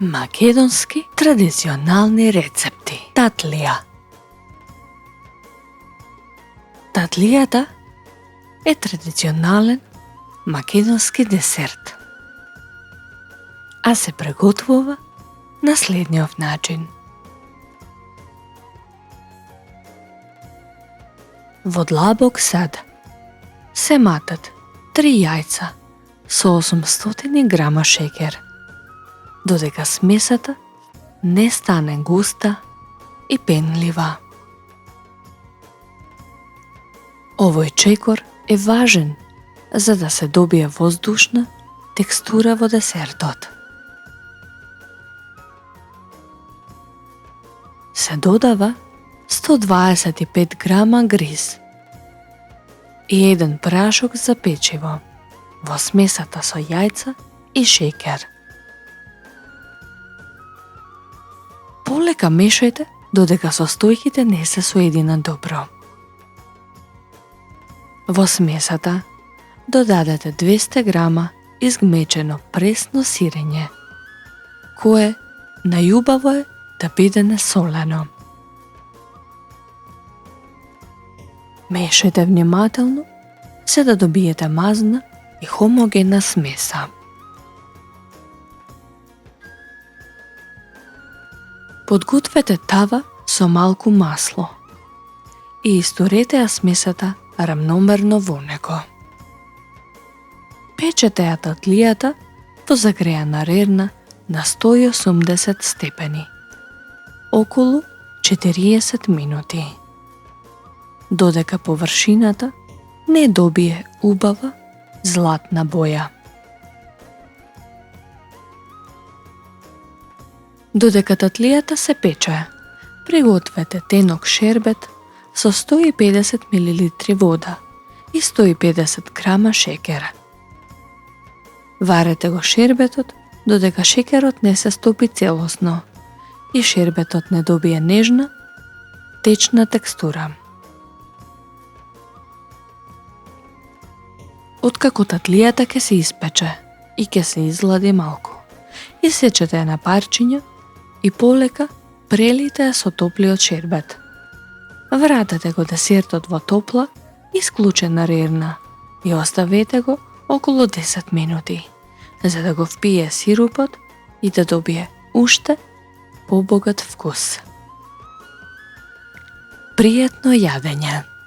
Македонски традиционални рецепти. Татлија. Татлијата е традиционален македонски десерт, а се приготвува на следниот начин. Во длабок сад се матат 3 јајца со 800 грама шеќер, додека смесата не стане густа и пенлива. Овој чекор е важен за да се добие воздушна текстура во десертот. Се додава 125 грама гриз и еден прашок за печиво во смесата со јајца и шеќер. Полека мешајте додека состојките не се соединат добро. Во смесата додадете 200 грама изгмечено пресно сирење, кое најубаво е да биде несолено. Мешајте внимателно се да добиете мазна и хомогенна смеса. Подгответе тава со малку масло и исторете ја смесата рамномерно во него. Печете ја татлијата во загреана рерна на 180 степени, околу 40 минути, додека површината не добие убава златна боја. Додека татлијата се пече, пригответе тенок шербет со 150 мл вода и 150 грама шеќер. Варете го шербетот додека шеќерот не се стопи целосно и шербетот не добие нежна, течна текстура. Откако татлијата ќе се испече и ќе се излади малку, исечете ја на парчиња и полека прелите ја со топлиот шербет. Вратете го десертот во топла, исклучена рерна и оставете го околу 10 минути, за да го впие сирупот и да добие уште побогат вкус. Пријатно јадење!